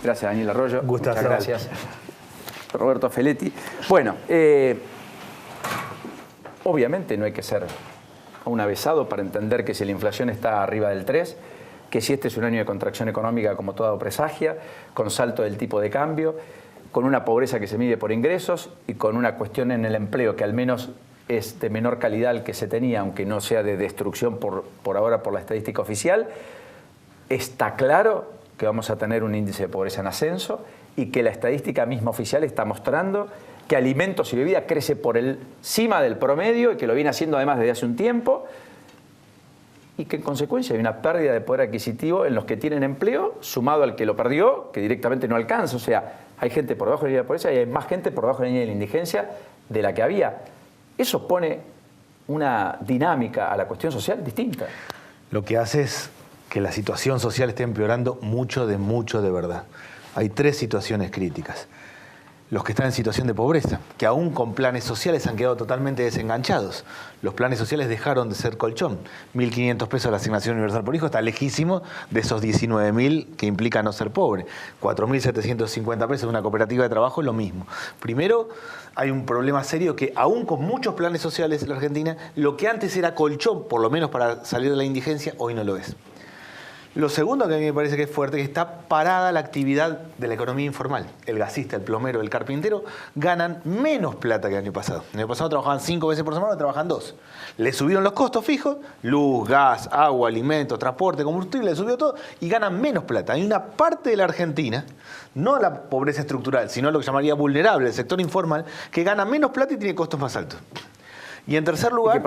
Gracias, Daniel Arroyo. Gustazo. Muchas gracias, Roberto Feletti. Bueno, obviamente no hay que ser un avesado para entender que si la inflación está arriba del 3, que si este es un año de contracción económica como todo presagia, con salto del tipo de cambio, con una pobreza que se mide por ingresos y con una cuestión en el empleo que al menos es de menor calidad al que se tenía, aunque no sea de destrucción por ahora por la estadística oficial, está claro que vamos a tener un índice de pobreza en ascenso y que la estadística misma oficial está mostrando que alimentos y bebida crece por encima del promedio y que lo viene haciendo además desde hace un tiempo y que en consecuencia hay una pérdida de poder adquisitivo en los que tienen empleo sumado al que lo perdió, que directamente no alcanza. O sea, hay gente por debajo de la línea de pobreza y hay más gente por debajo de la línea de la indigencia de la que había. Eso pone una dinámica a la cuestión social distinta. Lo que hace es que la situación social esté empeorando mucho de verdad. Hay 3 situaciones críticas. Los que están en situación de pobreza, que aún con planes sociales han quedado totalmente desenganchados. Los planes sociales dejaron de ser colchón. 1.500 pesos la asignación universal por hijo está lejísimo de esos 19.000 que implica no ser pobre. 4.750 pesos de una cooperativa de trabajo es lo mismo. Primero, hay un problema serio que aún con muchos planes sociales en la Argentina, lo que antes era colchón, por lo menos para salir de la indigencia, hoy no lo es. Lo segundo que a mí me parece que es fuerte, que está parada la actividad de la economía informal. El gasista, el plomero, el carpintero ganan menos plata que el año pasado. El año pasado trabajaban 5 veces por semana, ahora trabajan 2. Le subieron los costos fijos, luz, gas, agua, alimentos, transporte, combustible, le subió todo y ganan menos plata. Hay una parte de la Argentina, no la pobreza estructural, sino lo que llamaría vulnerable, el sector informal, que gana menos plata y tiene costos más altos. Y en tercer lugar...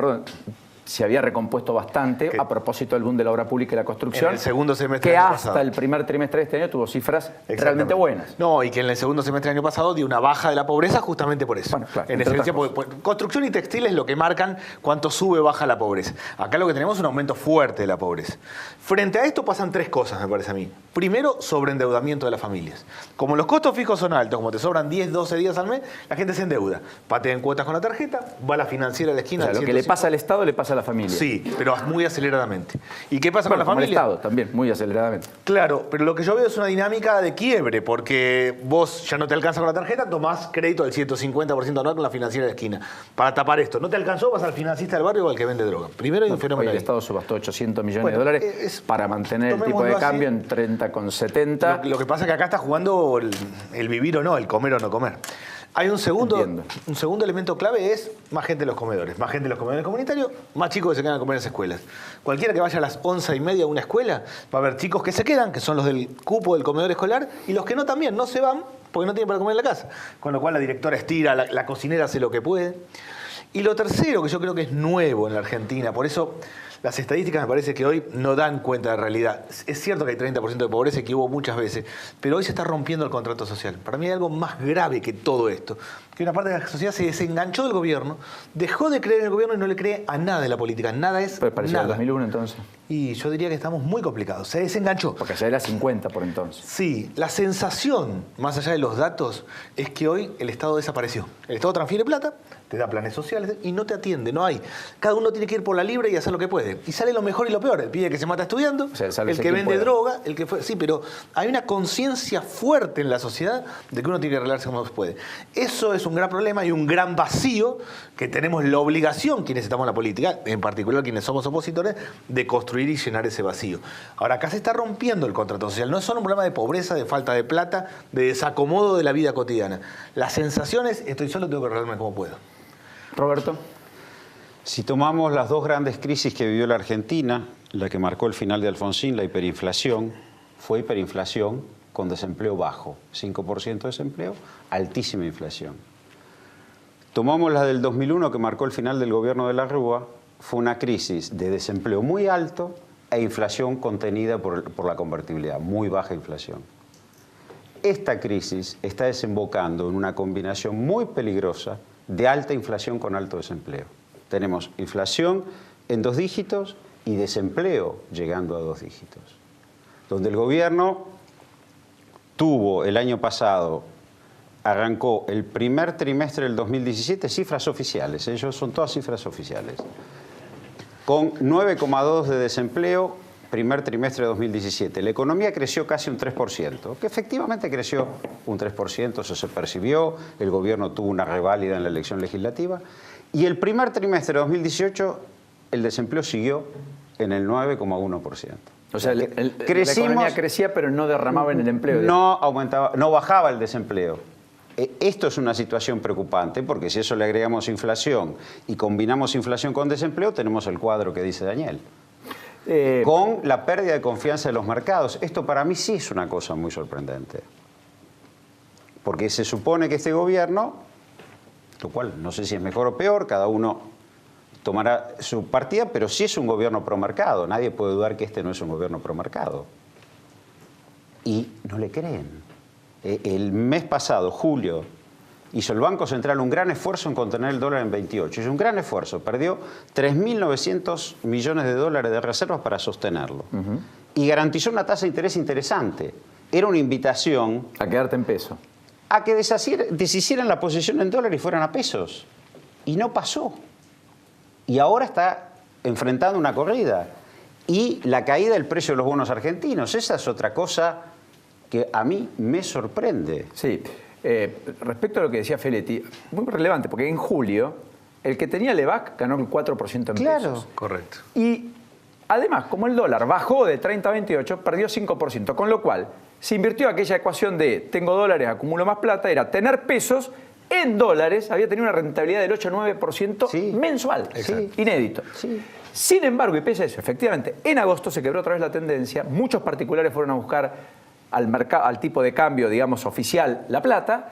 se había recompuesto bastante a propósito del boom de la obra pública y la construcción. En el segundo semestre del año año pasado. hasta el primer trimestre de este año tuvo cifras realmente buenas. No, y que en el segundo semestre del año pasado dio una baja de la pobreza justamente por eso. Bueno, claro, en esencia, construcción y textil es lo que marcan cuánto sube o baja la pobreza. Acá lo que tenemos es un aumento fuerte de la pobreza. Frente a esto pasan 3 cosas, me parece a mí. Primero, sobreendeudamiento de las familias. Como los costos fijos son altos, como te sobran 10, 12 días al mes, la gente se endeuda. Patea en cuotas con la tarjeta, va a la financiera de la esquina. O sea, lo que le pasa al Estado le pasa a la familia. Sí, pero muy aceleradamente. ¿Y qué pasa con la familia? Como el Estado también, muy aceleradamente. Claro, pero lo que yo veo es una dinámica de quiebre, porque vos ya no te alcanza con la tarjeta, tomás crédito del 150% anual con la financiera de la esquina. Para tapar esto, no te alcanzó, vas al financista del barrio o al que vende droga. Primero hay un fenómeno. Hoy el Estado subastó 800 millones de dólares para mantener el tipo de cambio en 30,70. Lo que pasa es que acá está jugando el vivir o no, el comer o no comer. Hay un segundo elemento clave, es más gente en los comedores. Más gente en los comedores comunitarios, más chicos que se quedan a comer en las escuelas. Cualquiera que vaya a las 11:30 a una escuela, va a haber chicos que se quedan, que son los del cupo del comedor escolar, y los que no también, no se van porque no tienen para comer en la casa. Con lo cual la directora estira, la cocinera hace lo que puede. Y lo tercero, que yo creo que es nuevo en la Argentina, por eso las estadísticas me parece que hoy no dan cuenta de la realidad. Es cierto que hay 30% de pobreza y que hubo muchas veces, pero hoy se está rompiendo el contrato social. Para mí hay algo más grave que todo esto, que una parte de la sociedad se desenganchó del gobierno, dejó de creer en el gobierno y no le cree a nada de la política. Nada es Pero parecía el nada. 2001 entonces. Y yo diría que estamos muy complicados. Se desenganchó. Porque ya era 50 por entonces. Sí, la sensación, más allá de los datos, es que hoy el Estado desapareció. El Estado transfiere plata, te da planes sociales y no te atiende, no hay. Cada uno tiene que ir por la libre y hacer lo que puede. Y sale lo mejor y lo peor. El pibe que se mata estudiando, O sea, el que vende droga, el que fue... Sí, pero hay una conciencia fuerte en la sociedad de que uno tiene que arreglarse como puede. Eso es un gran problema y un gran vacío que tenemos la obligación, quienes estamos en la política, en particular quienes somos opositores, de construir y llenar ese vacío. Ahora, acá se está rompiendo el contrato social. No es solo un problema de pobreza, de falta de plata, de desacomodo de la vida cotidiana. La sensación es, estoy solo, tengo que arreglarme como puedo. Roberto. Si tomamos las 2 grandes crisis que vivió la Argentina, la que marcó el final de Alfonsín, la hiperinflación, fue hiperinflación con desempleo bajo, 5% de desempleo, altísima inflación. Tomamos la del 2001, que marcó el final del gobierno de la Rúa, fue una crisis de desempleo muy alto e inflación contenida por la convertibilidad, muy baja inflación. Esta crisis está desembocando en una combinación muy peligrosa de alta inflación con alto desempleo. Tenemos inflación en 2 dígitos y desempleo llegando a 2 dígitos. Donde el gobierno tuvo el año pasado, arrancó el primer trimestre del 2017, cifras oficiales, ellos son todas cifras oficiales, con 9,2 de desempleo, primer trimestre de 2017. La economía creció casi un 3%, que efectivamente creció un 3%, eso se percibió, el gobierno tuvo una reválida en la elección legislativa, y el primer trimestre de 2018 el desempleo siguió en el 9,1%. O sea, la economía crecía, pero no derramaba en el empleo. No aumentaba, no bajaba el desempleo. Esto es una situación preocupante porque si eso le agregamos inflación y combinamos inflación con desempleo, tenemos el cuadro que dice Daniel. Con la pérdida de confianza de los mercados. Esto para mí sí es una cosa muy sorprendente. Porque se supone que este gobierno, lo cual no sé si es mejor o peor, cada uno tomará su partida, pero sí es un gobierno promercado. Nadie puede dudar que este no es un gobierno promercado. Y no le creen. El mes pasado, julio, hizo el Banco Central un gran esfuerzo en contener el dólar en 28. Hizo un gran esfuerzo. Perdió 3.900 millones de dólares de reservas para sostenerlo. Y garantizó una tasa de interés interesante. Era una invitación... a quedarte en peso. A que deshicieran la posición en dólar y fueran a pesos. Y no pasó. Y ahora está enfrentando una corrida. Y la caída del precio de los bonos argentinos. Esa es otra cosa que a mí me sorprende. Sí. Respecto a lo que decía Feletti, muy relevante, porque en julio el que tenía Levac ganó el 4% en pesos. Correcto. Y además, como el dólar bajó de 30 a 28, perdió 5%, con lo cual se invirtió aquella ecuación de tengo dólares, acumulo más plata, era tener pesos en dólares, había tenido una rentabilidad del 8 o 9% mensual. Inédito. Sí. Sin embargo, y pese a eso, efectivamente, en agosto se quebró otra vez la tendencia, muchos particulares fueron a buscar al tipo de cambio, digamos, oficial, la plata,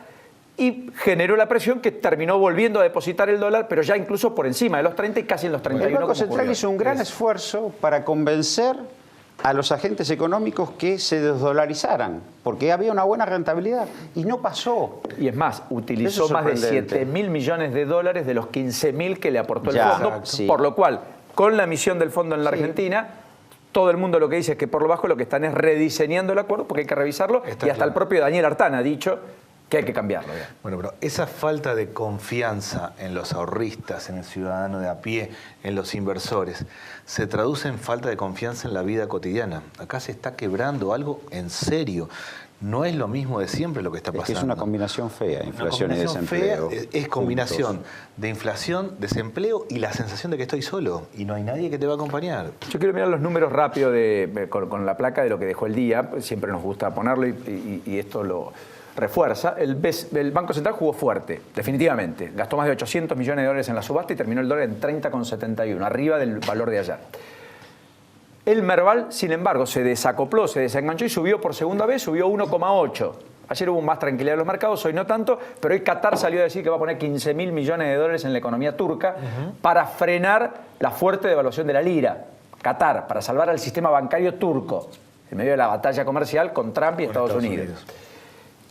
y generó la presión que terminó volviendo a depositar el dólar, pero ya incluso por encima de los 30 y casi en los 31. El Banco Central hizo un gran esfuerzo para convencer a los agentes económicos que se desdolarizaran, porque había una buena rentabilidad, y no pasó. Y es más, utilizó más de 7.000 millones de dólares de los 15.000 que le aportó el fondo, por lo cual, con la emisión del fondo en la Argentina, todo el mundo lo que dice es que por lo bajo lo que están es rediseñando el acuerdo porque hay que revisarlo y hasta el propio Daniel Artán ha dicho que hay que cambiarlo. Bueno, pero esa falta de confianza en los ahorristas, en el ciudadano de a pie, en los inversores, se traduce en falta de confianza en la vida cotidiana. Acá se está quebrando algo en serio. No es lo mismo de siempre lo que está pasando. Es una combinación fea, inflación y desempleo. Fea, es combinación de inflación, desempleo y la sensación de que estoy solo y no hay nadie que te va a acompañar. Yo quiero mirar los números rápido con la placa de lo que dejó el día. Siempre nos gusta ponerlo y esto lo refuerza. El Banco Central jugó fuerte, definitivamente. Gastó más de 800 millones de dólares en la subasta y terminó el dólar en 30,71, arriba del valor de ayer. El Merval, sin embargo, se desacopló, se desenganchó y subió por segunda vez, subió 1,8. Ayer hubo más tranquilidad en los mercados, hoy no tanto, pero hoy Qatar salió a decir que va a poner 15.000 millones de dólares en la economía turca para frenar la fuerte devaluación de la lira. Qatar, para salvar al sistema bancario turco, en medio de la batalla comercial con Trump y Estados Unidos.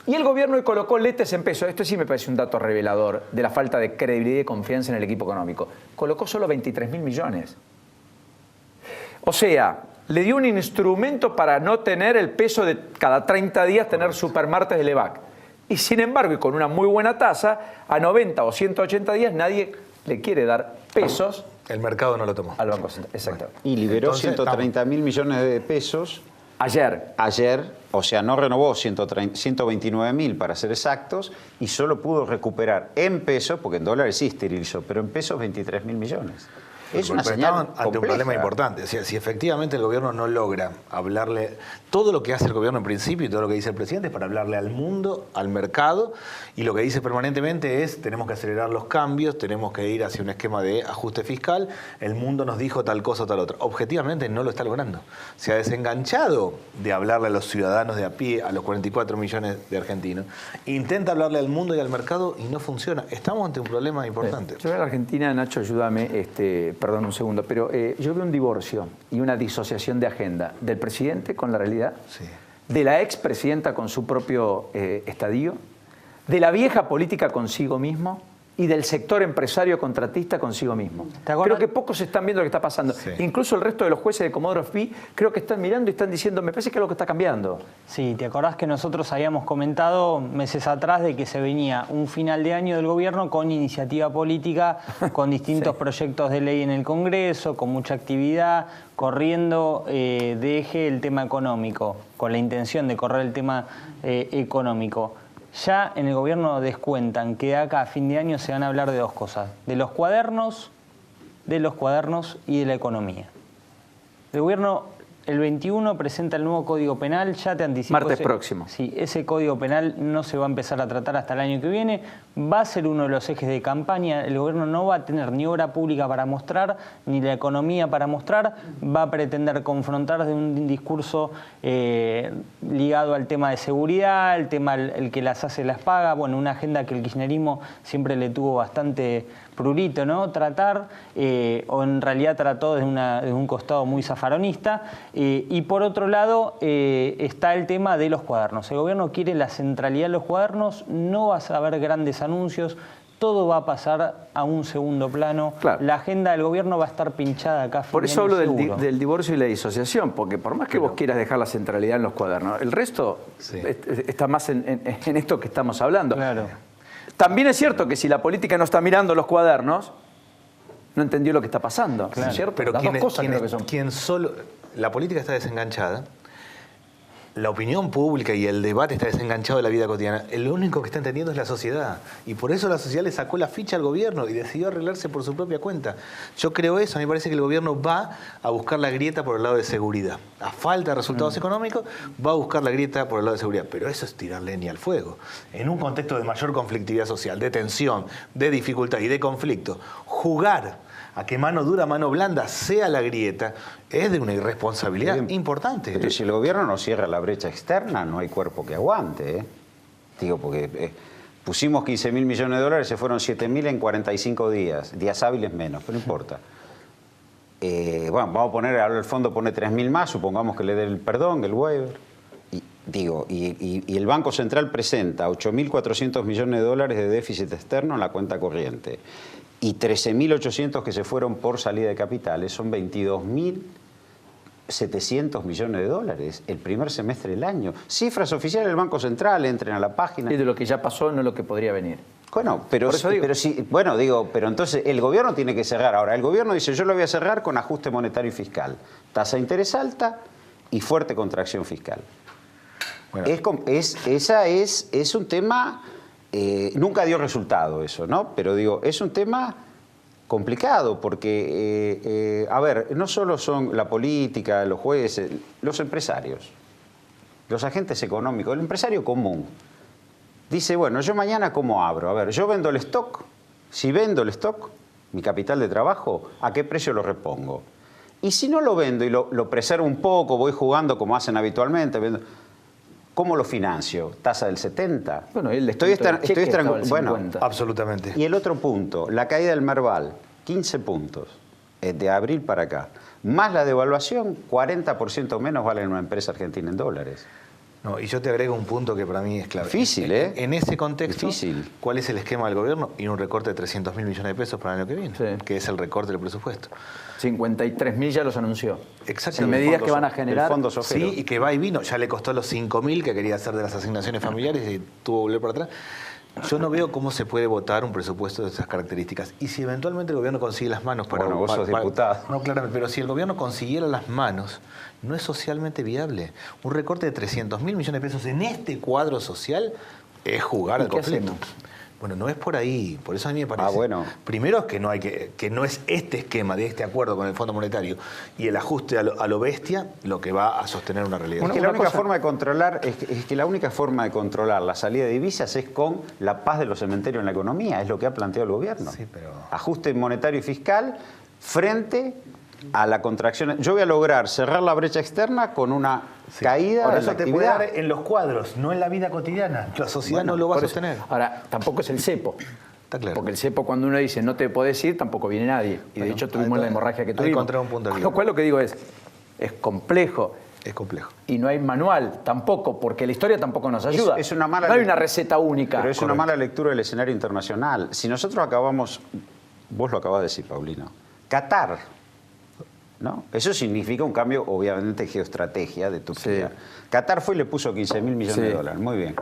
Y el gobierno hoy colocó letes en peso. Esto sí me parece un dato revelador de la falta de credibilidad y confianza en el equipo económico. Colocó solo 23.000 millones. O sea, le dio un instrumento para no tener el peso de cada 30 días tener supermartes de Levac. Y sin embargo, y con una muy buena tasa, a 90 o 180 días nadie le quiere dar pesos. El mercado no lo tomó. Al Banco Central, exactamente. Y liberó 130.000 millones de pesos. Ayer, o sea, no renovó 129.000 para ser exactos, y solo pudo recuperar en pesos, porque en dólares sí esterilizó, pero en pesos 23.000 millones. Es una señal ante un problema importante. O sea, si efectivamente el gobierno no logra hablarle, todo lo que hace el gobierno en principio y todo lo que dice el presidente es para hablarle al mundo, al mercado, y lo que dice permanentemente es tenemos que acelerar los cambios, tenemos que ir hacia un esquema de ajuste fiscal, el mundo nos dijo tal cosa o tal otra. Objetivamente no lo está logrando. Se ha desenganchado de hablarle a los ciudadanos de a pie, a los 44 millones de argentinos. Intenta hablarle al mundo y al mercado y no funciona. Estamos ante un problema importante. Yo en la Argentina, Nacho, ayúdame, perdón un segundo, pero yo veo un divorcio y una disociación de agenda del presidente con la realidad, de la expresidenta con su propio estadio, de la vieja política consigo mismo y del sector empresario contratista consigo mismo. Creo que pocos están viendo lo que está pasando. Sí. Incluso el resto de los jueces de Comodoro Pi creo que están mirando y están diciendo, me parece que es lo que está cambiando. Sí, ¿te acordás que nosotros habíamos comentado meses atrás de que se venía un final de año del gobierno con iniciativa política, con distintos proyectos de ley en el Congreso, con mucha actividad, corriendo de eje el tema económico, con la intención de correr el tema económico? Ya en el gobierno descuentan que de acá a fin de año se van a hablar de dos cosas, de los cuadernos y de la economía. El gobierno el 21 presenta el nuevo Código Penal, ya te anticipo. Martes próximo. Sí, ese Código Penal no se va a empezar a tratar hasta el año que viene, va a ser uno de los ejes de campaña, el gobierno no va a tener ni obra pública para mostrar, ni la economía para mostrar, va a pretender confrontar de un discurso ligado al tema de seguridad, el tema el que las hace las paga, bueno, una agenda que el kirchnerismo siempre le tuvo bastante prurito, ¿no? Tratar, o en realidad trató desde un costado muy zafaronista, y por otro lado está el tema de los cuadernos. El gobierno quiere la centralidad de los cuadernos, no va a haber grandes anuncios, todo va a pasar a un segundo plano. Claro. La agenda del gobierno va a estar pinchada acá. Por eso hablo del divorcio y la disociación, porque por más que vos quieras dejar la centralidad en los cuadernos, el resto está más en esto que estamos hablando. Claro. También es cierto que si la política no está mirando los cuadernos, no entendió lo que está pasando. Claro. ¿Es cierto? Pero las dos cosas creo que son. La política está desenganchada, la opinión pública y el debate está desenganchado de la vida cotidiana. Lo único que está entendiendo es la sociedad. Y por eso la sociedad le sacó la ficha al gobierno y decidió arreglarse por su propia cuenta. Yo creo eso. A mí me parece que el gobierno va a buscar la grieta por el lado de seguridad. A falta de resultados económicos, va a buscar la grieta por el lado de seguridad. Pero eso es tirar leña al fuego. En un contexto de mayor conflictividad social, de tensión, de dificultad y de conflicto, jugar a que mano dura, mano blanda sea la grieta, es de una irresponsabilidad importante. Pero si el gobierno no cierra la brecha externa, no hay cuerpo que aguante, ¿eh? Digo, porque pusimos 15.000 millones de dólares, se fueron 7.000 en 45 días hábiles menos, pero no importa. Bueno, vamos a poner, ahora el fondo pone 3.000 más, supongamos que le dé el perdón, el waiver. Y el Banco Central presenta 8.400 millones de dólares de déficit externo en la cuenta corriente. Y 13.800 que se fueron por salida de capitales, son 22.700 millones de dólares el primer semestre del año. Cifras oficiales del Banco Central, entren a la página. Y de lo que ya pasó, no lo que podría venir. Bueno, pero entonces el gobierno tiene que cerrar. Ahora, el gobierno dice, yo lo voy a cerrar con ajuste monetario y fiscal. Tasa de interés alta y fuerte contracción fiscal. Bueno. Es un tema... nunca dio resultado eso, ¿no? Pero digo, es un tema complicado porque, a ver, no solo son la política, los jueces, los empresarios, los agentes económicos, el empresario común. Dice, bueno, yo mañana ¿cómo abro? A ver, yo vendo el stock, si vendo el stock, mi capital de trabajo, ¿a qué precio lo repongo? Y si no lo vendo y lo preservo un poco, voy jugando como hacen habitualmente, ¿cómo lo financio? ¿Tasa del 70? Bueno, bueno, absolutamente. Y el otro punto, la caída del Merval, 15 puntos de abril para acá. Más la devaluación, 40% menos vale una empresa argentina en dólares. No, y yo te agrego un punto que para mí es clave. Difícil, ¿eh? En ese contexto, difícil. ¿Cuál es el esquema del gobierno? Y un recorte de 300.000 millones de pesos para el año que viene, que es el recorte del presupuesto. 53.000 ya los anunció. Exacto. En medidas que van a generar. Sí, y que va y vino. Ya le costó los 5.000 que quería hacer de las asignaciones familiares y tuvo que volver para atrás. Yo no veo cómo se puede votar un presupuesto de esas características. Y si eventualmente el gobierno consigue las manos para... Bueno, vos sos diputado. No, claramente. Pero si el gobierno consiguiera las manos, no es socialmente viable. Un recorte de 300.000 millones de pesos en este cuadro social es jugar al conflicto. Bueno, no es por ahí. Por eso a mí me parece... Primero es que no es este esquema de este acuerdo con el Fondo Monetario y el ajuste a lo bestia lo que va a sostener una realidad. Es que la única forma de controlar la salida de divisas es con la paz de los cementerios en la economía. Es lo que ha planteado el gobierno. Sí, pero... Ajuste monetario y fiscal frente a la contracción. Yo voy a lograr cerrar la brecha externa con una caída Ahora, de la eso te puede dar en los cuadros, no en la vida cotidiana. La sociedad no lo va a sostener. Ahora, tampoco es el cepo. Está claro. Porque el cepo, cuando uno dice no te podés ir, tampoco viene nadie. Y de hecho tuvimos la hemorragia que tuvimos. Un punto Lo cual lo que digo es complejo. Es complejo. Y no hay manual tampoco, porque la historia tampoco nos ayuda. Es una mala no hay una receta única. Pero es una mala lectura del escenario internacional. Si nosotros acabamos, vos lo acabas de decir, Paulino, Qatar, ¿no? Eso significa un cambio, obviamente, de geoestrategia de Turquía. Sí. Qatar fue y le puso 15.000 millones de dólares. Muy bien.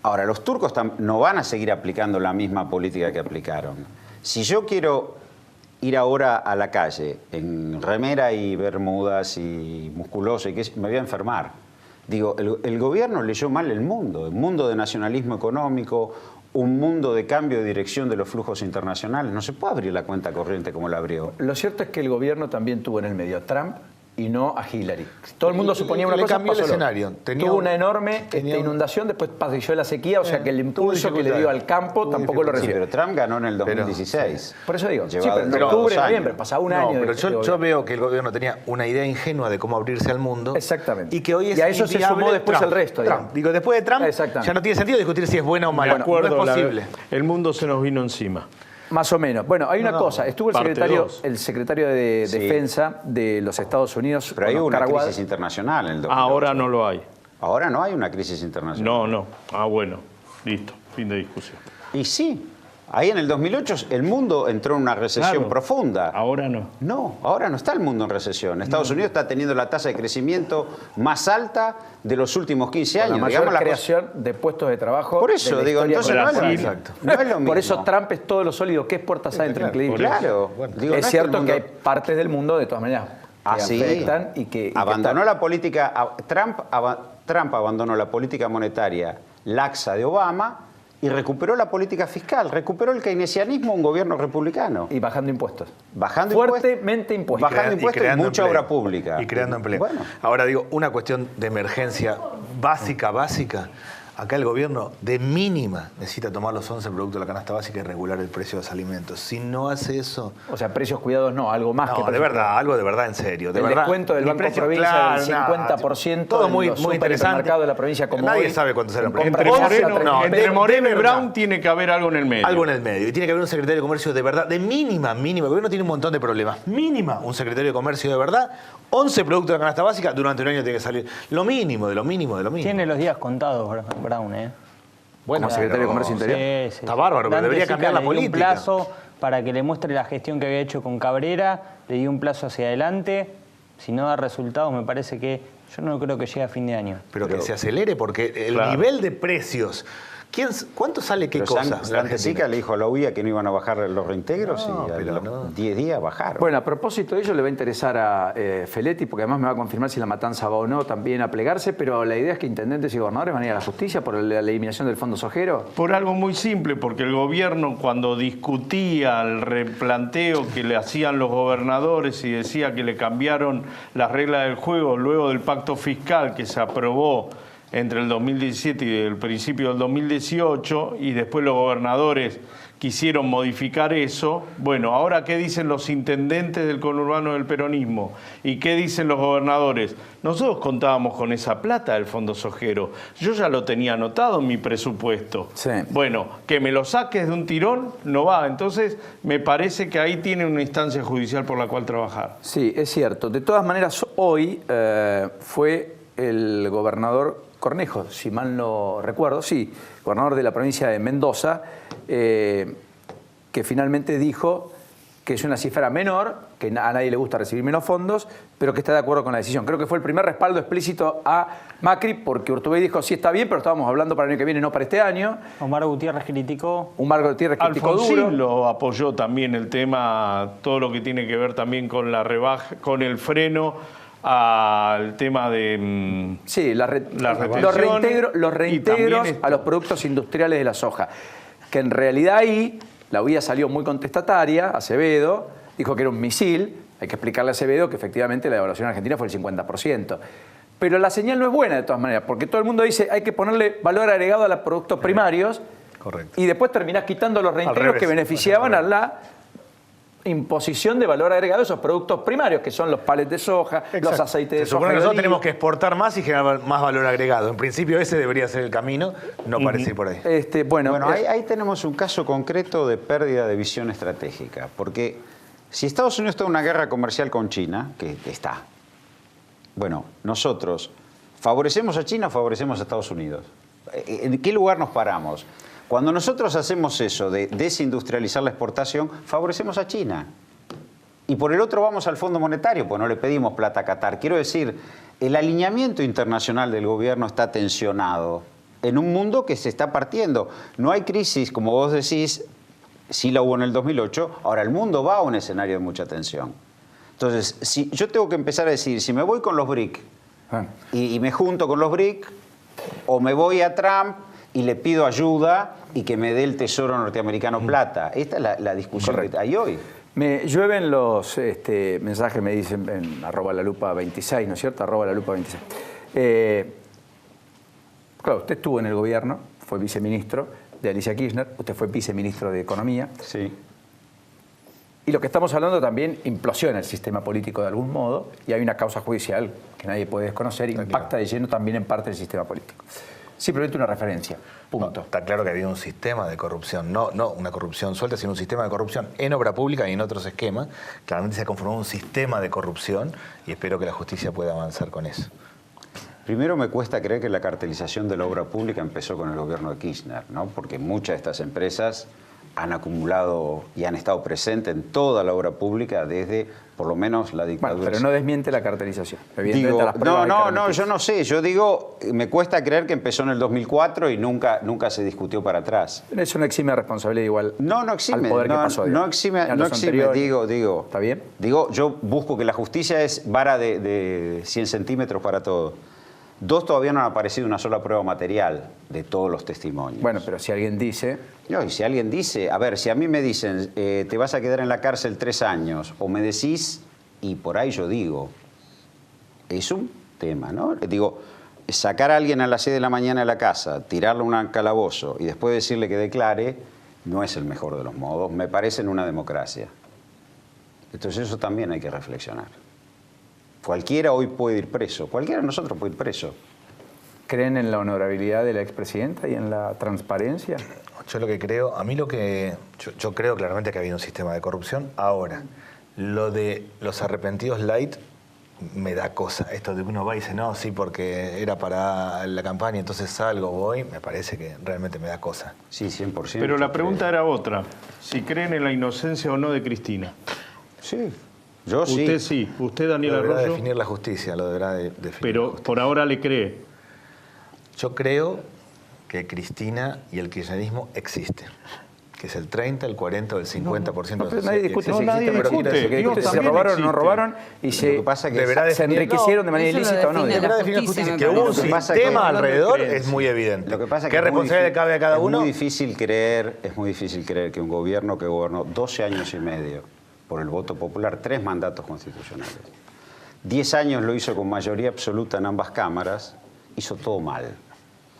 Ahora, los turcos no van a seguir aplicando la misma política que aplicaron. Si yo quiero ir ahora a la calle en remera y bermudas y musculoso, y me voy a enfermar. Digo, el gobierno leyó mal el mundo de nacionalismo económico, un mundo de cambio de dirección de los flujos internacionales. No se puede abrir la cuenta corriente como la abrió. Lo cierto es que el gobierno también tuvo en el medio a Trump y no a Hillary. Todo el mundo suponía una le cosa, cambió el pasó lo escenario. otro. Tuvo una enorme inundación, después pasó la sequía, o sea que el impulso que le dio al campo tampoco lo Sí, recibió. pero Trump ganó en el 2016. Por eso digo, Llevado pero en llevado octubre, 2 años. noviembre, pasaba un año. Pero yo veo que el gobierno tenía una idea ingenua de cómo abrirse al mundo. Exactamente. Y que hoy es Y a eso se inviable. sumó después Trump. el resto, digamos. Digo, después de Trump Exactamente. ya no tiene sentido discutir si es buena o mala. De acuerdo, no es posible. el mundo se nos vino encima. Más o menos. Bueno, hay una cosa. Estuvo Parte dos. el secretario de Sí. Defensa de los Estados Unidos. Pero hay con una Oscar Aguad. crisis internacional en el 2008. Ahora no lo hay. Ahora no hay una crisis internacional. No. Ah, bueno. Listo. Fin de discusión. Y sí, ahí en el 2008 el mundo entró en una recesión Claro. profunda. Ahora no. No, ahora no está el mundo en recesión. Estados Unidos está teniendo la tasa de crecimiento más alta de los últimos 15 Con años. la mayor Digamos, creación de puestos de trabajo. Por eso, de la digo, historia entonces no es, lo Brasil. mismo. Exacto. No es lo mismo. Por eso Trump es todo lo sólido que es puertas adentro increíble. Claro. Digo, no Es que cierto el que hay mundo- partes del mundo, de todas maneras, que Sí. afectan y que abandonó están- la política. Trump abandonó la política monetaria laxa de Obama y recuperó la política fiscal, recuperó el keynesianismo, un gobierno republicano. y bajando impuestos. Bajando Fuertemente impuestos. Bajando impuestos y creando mucha empleo. obra pública. Y creando empleo. Bueno. Ahora digo, una cuestión de emergencia básica. Acá el gobierno de mínima necesita tomar los 11 productos de la canasta básica y regular el precio de los alimentos. Si no hace eso... O sea, precios cuidados no, algo más que No, de precios verdad, algo de verdad en serio. De El verdad. descuento del Ni Banco precio, Provincia claro, del nada, 50% todo en muy, los muy interesante. supermercados de la provincia como Nadie hoy, sabe cuánto será el en precio. Entre compra Moreno, casa, no, entre de Moreno y verdad. Brown tiene que haber algo en el medio. Algo en el medio. Y tiene que haber un secretario de comercio de verdad, de mínima. El gobierno tiene un montón de problemas. Mínima, un secretario de comercio de verdad. 11 productos de la canasta básica, durante un año tiene que salir. Lo mínimo, de lo mínimo, de lo mínimo. Tiene los días contados Brown, ¿eh? Bueno, como secretario de Comercio Interior. Sí, sí. Está bárbaro, pero Dante debería Sica cambiar la le dio un política. plazo para que le muestre la gestión que había hecho con Cabrera, le dio un plazo hacia adelante. Si no da resultados, me parece que yo no creo que llegue a fin de año. Pero que se acelere porque el Claro. nivel de precios. ¿Cuánto sale qué Pero cosa? Dante Sica le dijo a la UIA que no iban a bajar los reintegros No, y a pero los no. 10 días bajaron. Bueno, a propósito de ello le va a interesar a Feletti, porque además me va a confirmar si la matanza va o no también a plegarse, pero la idea es que intendentes y gobernadores van a ir a la justicia por la eliminación del Fondo Sojero. Por algo muy simple, porque el gobierno cuando discutía el replanteo que le hacían los gobernadores y decía que le cambiaron las reglas del juego luego del pacto fiscal que se aprobó entre el 2017 y el principio del 2018, y después los gobernadores quisieron modificar eso. Bueno, ahora ¿qué dicen los intendentes del conurbano del peronismo? ¿Y qué dicen los gobernadores? Nosotros contábamos con esa plata del Fondo Sojero. Yo ya lo tenía anotado en mi presupuesto. Sí. Bueno, que me lo saques de un tirón, no va. Entonces, me parece que ahí tiene una instancia judicial por la cual trabajar. Sí, es cierto. De todas maneras, hoy fue el gobernador Cornejo, si mal no recuerdo, sí, gobernador de la provincia de Mendoza, que finalmente dijo que es una cifra menor, que a nadie le gusta recibir menos fondos, pero que está de acuerdo con la decisión. Creo que fue el primer respaldo explícito a Macri, porque Urtubey dijo, sí está bien, pero estábamos hablando para el año que viene, no para este año. Omar Gutiérrez criticó. Un Marco Gutiérrez criticó duro. Alfonsín lo apoyó también el tema, todo lo que tiene que ver también con la rebaja, con el freno al tema de Sí, las los retenciones reintegros y también a los productos industriales de la soja. Que en realidad ahí la UIA salió muy contestataria, Acevedo, dijo que era un misil. Hay que explicarle a Acevedo que efectivamente la devaluación argentina fue el 50%. Pero la señal no es buena de todas maneras, porque todo el mundo dice hay que ponerle valor agregado a los productos primarios. Correcto. Y después terminás quitando los reintegros revés, que beneficiaban a la imposición de valor agregado a esos productos primarios, que son los palets de soja, los aceites de Se soja. supone que y nosotros oliva. tenemos que exportar más y generar más valor agregado. En principio ese debería ser el camino, no parece ir por ahí. Bueno, Bueno, ahí tenemos un caso concreto de pérdida de visión estratégica, porque si Estados Unidos está en una guerra comercial con China, que está, Bueno, nosotros, ¿favorecemos a China o favorecemos a Estados Unidos? ¿En qué lugar nos paramos? Cuando nosotros hacemos eso de desindustrializar la exportación, favorecemos a China. Y por el otro vamos al Fondo Monetario, pues no le pedimos plata a Qatar. Quiero decir, el alineamiento internacional del gobierno está tensionado en un mundo que se está partiendo. No hay crisis, como vos decís, sí la hubo en el 2008, ahora el mundo va a un escenario de mucha tensión. Entonces, si yo tengo que empezar a decir, si me voy con los BRIC y me junto con los BRIC, o me voy a Trump y le pido ayuda y que me dé el Tesoro norteamericano plata. Esta es la discusión que hay hoy. Me llueven los mensajes, me dicen en @lalupa26, ¿no es cierto? @lalupa26. Claro, usted estuvo en el gobierno, fue viceministro de Alicia Kirchner, usted fue viceministro de Economía. Sí. Y lo que estamos hablando también implosiona el sistema político de algún modo y hay una causa judicial que nadie puede desconocer y impacta de lleno también en parte del sistema político. Simplemente una referencia, punto. No, está claro que había un sistema de corrupción, no una corrupción suelta, sino un sistema de corrupción en obra pública y en otros esquemas. Claramente se ha conformado un sistema de corrupción y espero que la justicia pueda avanzar con eso. Primero me cuesta creer que la cartelización de la obra pública empezó con el gobierno de Kirchner, ¿no? Porque muchas de estas empresas han acumulado y han estado presentes en toda la obra pública desde, por lo menos, la dictadura. Bueno, pero no desmiente la cartelización. Digo, no, yo no sé. Yo digo, me cuesta creer que empezó en el 2004 y nunca se discutió para atrás. Eso no exime responsabilidad igual no exime, al poder que pasó. No exime, digo. ¿Está bien? Digo, yo busco que la justicia es vara de 100 centímetros para todo. 2, todavía no han aparecido una sola prueba material de todos los testimonios. Bueno, pero si alguien dice... No, y si alguien dice, a ver, si a mí me dicen, te vas a quedar en la cárcel 3 años, o me decís, y por ahí yo digo, es un tema, ¿no? Digo, sacar a alguien a las 6 de la mañana de la casa, tirarlo a un calabozo y después decirle que declare, no es el mejor de los modos, me parece en una democracia. Entonces eso también hay que reflexionar. Cualquiera hoy puede ir preso, cualquiera de nosotros puede ir preso. ¿Creen en la honorabilidad de la expresidenta y en la transparencia? Yo lo que creo, yo creo claramente que ha habido un sistema de corrupción. Ahora, lo de los arrepentidos light me da cosa. Esto de que uno va y dice, no, sí, porque era para la campaña, entonces salgo, voy, me parece que realmente me da cosa. Sí, 100%. Pero la pregunta era otra, si creen en la inocencia o no de Cristina. Sí. Yo usted sí, usted Daniel Arroyo. Lo deberá Arroyo. definir la justicia, lo deberá definir. Pero por ahora le cree. Yo creo que Cristina y el kirchnerismo existen. Que es el 30, el 40 o el 50% pero nadie discute si nadie existen, pero discute. quiero decir que Digo, discute si se también robaron o no existe. robaron y Lo que pasa que se enriquecieron de manera eso lo ilícita o no. define Deberá la definir la justicia, justicia. me Que hubo un parece. Lo que pasa es que sistema hablando de alrededor creencia. es muy evidente. Lo que pasa es ¿Qué que responsabilidad cabe a cada uno? Es muy difícil creer que un gobierno que gobernó 12 años y medio por el voto popular, 3 mandatos constitucionales, 10 años lo hizo con mayoría absoluta en ambas cámaras, hizo todo mal,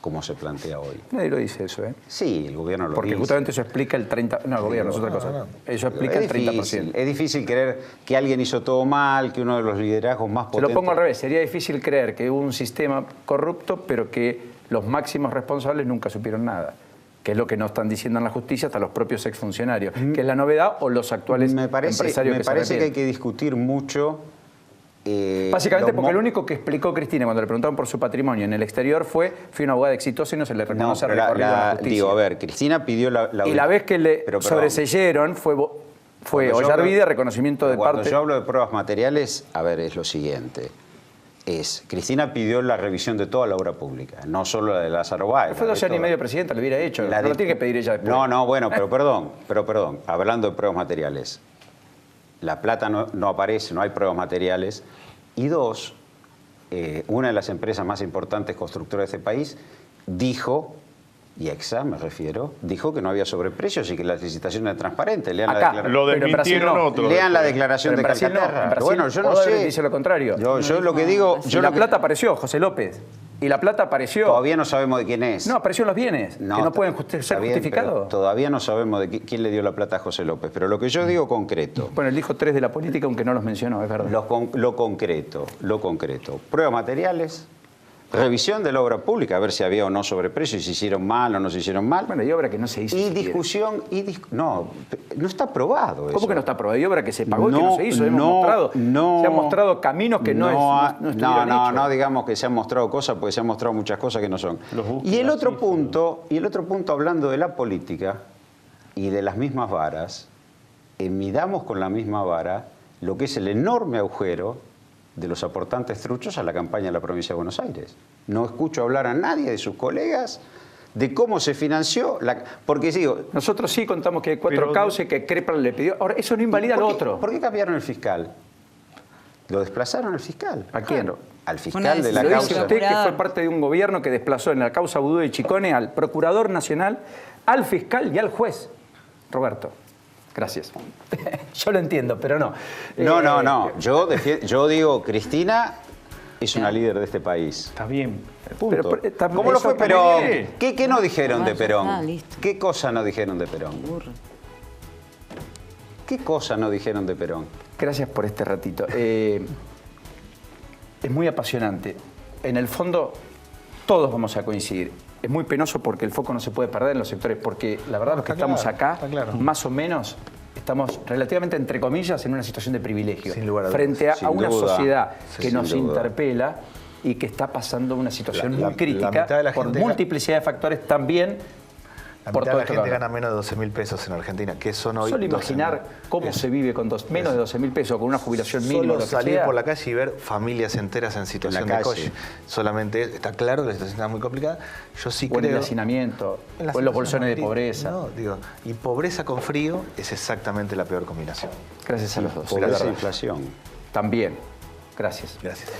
como se plantea hoy. Nadie lo dice eso, ¿eh? Sí, el gobierno lo Porque dice. justamente eso explica el 30%. No, el gobierno es otra cosa. Eso explica el 30%. Es difícil creer que alguien hizo todo mal, que uno de los liderazgos más Se potentes... lo pongo al revés. Sería difícil creer que hubo un sistema corrupto, pero que los máximos responsables nunca supieron nada. Que es lo que nos están diciendo en la justicia hasta los propios exfuncionarios. Que es la novedad o los actuales empresarios me parece que hay que discutir mucho... Básicamente porque lo único que explicó Cristina cuando le preguntaron por su patrimonio en el exterior fue una abogada exitosa y no se le reconoce pero recorrido en la justicia. digo, a ver, Cristina pidió y la vez que le pero, perdón, sobreseyeron fue Ollarvide, reconocimiento de cuando parte... yo hablo de pruebas materiales, a ver, es lo siguiente. Cristina pidió la revisión de toda la obra pública, no solo la de Lázaro Báez. Fue 2 años y medio presidenta, lo hubiera hecho. No lo tiene que pedir ella después. No, bueno, pero perdón, hablando de pruebas materiales. La plata no aparece, no hay pruebas materiales. Y 2, una de las empresas más importantes constructoras de este país dijo, IEXA me refiero, dijo que no había sobreprecios y que la licitación era transparente. Lean Acá, la Lo pero en Brasil desmintieron no. otros. Lean la declaración Pero de en Brasil no, Calcaterra. en Brasil Bueno, yo no Odebrecht sé. dice lo contrario. Yo lo que digo... Y la plata apareció, José López. Y la plata apareció... Todavía no sabemos de quién es. No, apareció en los bienes, que no pueden ser está bien, justificados. pero todavía no sabemos de quién le dio la plata a José López. Pero lo que yo digo concreto, Bueno, él dijo 3 de la política, aunque no los mencionó, es verdad. lo concreto. Pruebas materiales, Revisión de la obra pública, a ver si había o no sobreprecio, y si hicieron mal o no se hicieron mal. Bueno, hay obra que no se hizo. Y siquiera. discusión, no está aprobado eso. ¿Cómo que no está aprobado? Hay obra que se pagó y que no se hizo. Se han mostrado caminos que no estuvieron hechos. No digamos que se han mostrado cosas, porque se han mostrado muchas cosas que no son. Y el otro punto, hablando de la política y de las mismas varas, midamos con la misma vara lo que es el enorme agujero de los aportantes truchos a la campaña de la provincia de Buenos Aires. No escucho hablar a nadie de sus colegas de cómo se financió, porque digo... Nosotros sí contamos que hay 4 cauces que Crepra le pidió. Ahora, eso no invalida lo otro. ¿Por qué cambiaron el fiscal? Lo desplazaron al fiscal. ¿A quién? Claro, al fiscal de la Lo causa. dice usted, que fue parte de un gobierno que desplazó en la causa Vudú de Chicone al procurador nacional, al fiscal y al juez. Roberto. Gracias. Yo lo entiendo, pero no. No. Yo digo, Cristina es una líder de este país. Está bien. Punto. Pero, ¿Cómo lo fue eso Perón? también. ¿Qué no dijeron de ya Perón? está, listo. ¿Qué cosa no dijeron de Perón? ¿Qué cosa no dijeron de Perón? Gracias por este ratito. Es muy apasionante. En el fondo, todos vamos a coincidir. Es muy penoso porque el foco no se puede perder en los sectores, porque la verdad los que estamos acá, más o menos, estamos relativamente, entre comillas, en una situación de privilegio. Sin lugar a dudas. Frente a una Sin duda. sociedad que Sin nos duda. interpela y que está pasando una situación La muy crítica mitad de la por gente multiplicidad de factores también. La por mitad todo de la esto gente que gana menos de 12.000 pesos en Argentina, que son hoy... Solo imaginar cómo se vive con menos de 12.000 pesos, con una jubilación mínima. Solo lo que salir sea. por la calle y ver familias enteras en situación de calle. coche. Solamente está claro que la situación está muy complicada. Yo sí O en el creo... hacinamiento, en la o en los situación bolsones de crítica. pobreza. No, digo, y pobreza con frío es exactamente la peor combinación. Gracias a los dos. Pobreza la e verdad. inflación. También. Gracias. Gracias.